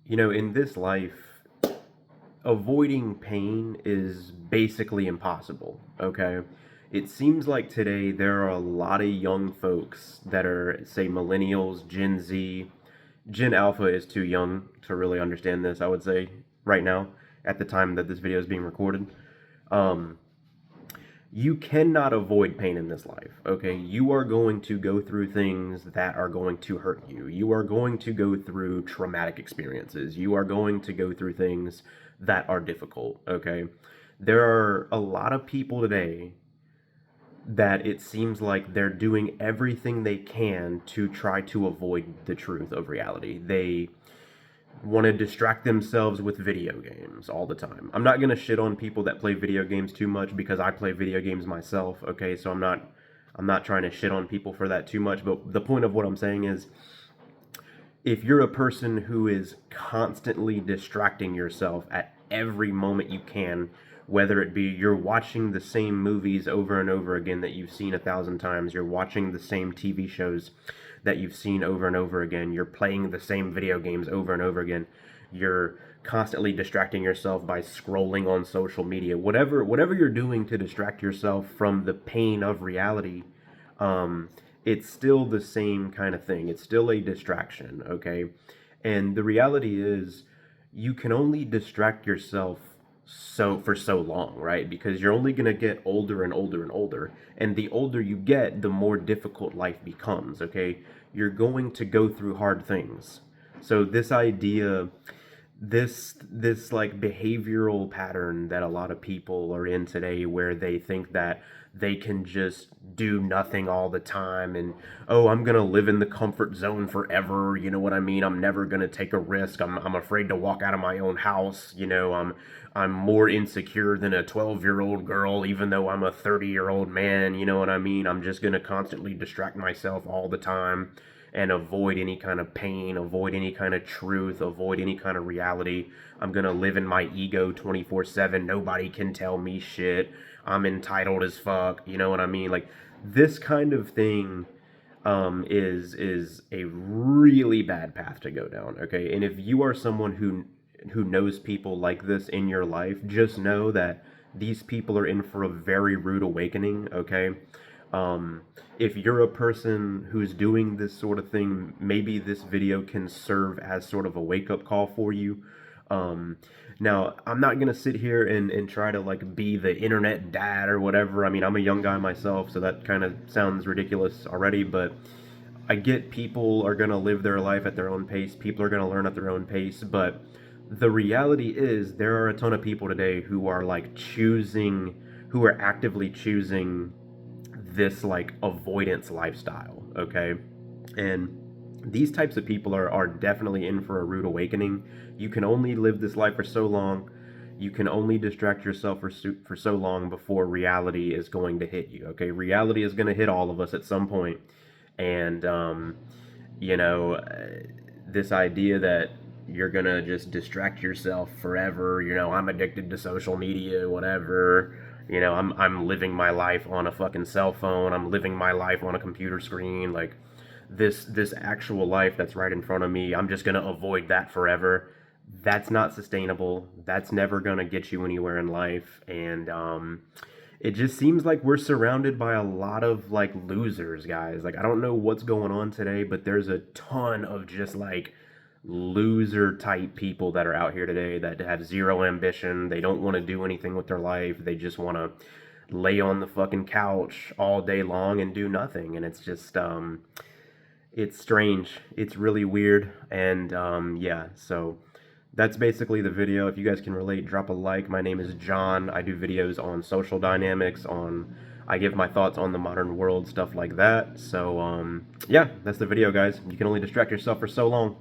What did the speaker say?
In this life, avoiding pain is basically impossible, okay? It seems like today there are a lot of young folks that are, say, millennials, Gen Z. Gen Alpha is too young to really understand this, I would say, right now, at the time that this video is being recorded. Um, you cannot avoid pain in this life, okay? You are going to go through things that are going to hurt you. You are going to go through traumatic experiences. You are going to go through things that are difficult, okay? There are a lot of people today that it seems like they're doing everything they can to try to avoid the truth of reality. They want to distract themselves with video games all the time. I'm not going to shit on people that play video games too much because I play video games myself, okay? So I'm not trying to shit on people for that too much, but the point of what I'm saying is if you're a person who is constantly distracting yourself at every moment you can, whether it be you're watching the same movies over and over again that you've seen 1,000 times, you're watching the same TV shows that you've seen over and over again, you're playing the same video games over and over again, you're constantly distracting yourself by scrolling on social media, whatever you're doing to distract yourself from the pain of reality, um, it's still the same kind of thing. It's still a distraction, okay? And the reality is, you can only distract yourself for so long, right? Because you're only going to get older and older and older. And the older you get, the more difficult life becomes, okay? You're going to go through hard things. So this idea, this like behavioral pattern that a lot of people are in today where they think that they can just do nothing all the time and oh, I'm going to live in the comfort zone forever, you know what I mean? I'm never going to take a risk. I'm afraid to walk out of my own house, I'm more insecure than a 12-year-old girl even though I'm a 30-year-old man, you know what I mean? I'm just going to constantly distract myself all the time and avoid any kind of pain, avoid any kind of truth, avoid any kind of reality. I'm gonna live in my ego 24/7. Nobody can tell me shit. I'm entitled as fuck. You know what I mean? Like this kind of thing is a really bad path to go down. Okay, and if you are someone who knows people like this in your life, just know that these people are in for a very rude awakening. Okay, um, if you're a person who's doing this sort of thing, maybe this video can serve as sort of a wake-up call for you. Um, Now, I'm not gonna sit here and try to like be the internet dad or whatever. I mean, I'm a young guy myself, so that kind of sounds ridiculous already, but I get people are gonna live their life at their own pace. People are gonna learn at their own pace, but the reality is there are a ton of people today who are like who are actively choosing this like avoidance lifestyle, okay? And these types of people are definitely in for a rude awakening. You can only live this life for so long. You can only distract yourself for so long before reality is going to hit you, okay? Reality is going to hit all of us at some point. And, you know, this idea that you're going to just distract yourself forever, I'm addicted to social media, whatever. I'm living my life on a fucking cell phone. I'm living my life on a computer screen. Like this actual life that's right in front of me, I'm just gonna avoid that forever. That's not sustainable. That's never gonna get you anywhere in life. And it just seems like we're surrounded by a lot of like losers, guys. Like I don't know what's going on today, but there's a ton of just like loser type people that are out here today that have zero ambition. They don't want to do anything with their life. They just want to lay on the fucking couch all day long and do nothing. And it's just it's strange. It's really weird. And yeah, so that's basically the video. If you guys can relate, drop a like. My name is John. I do videos on social dynamics, I give my thoughts on the modern world, stuff like that. So yeah, that's the video, guys. You can only distract yourself for so long.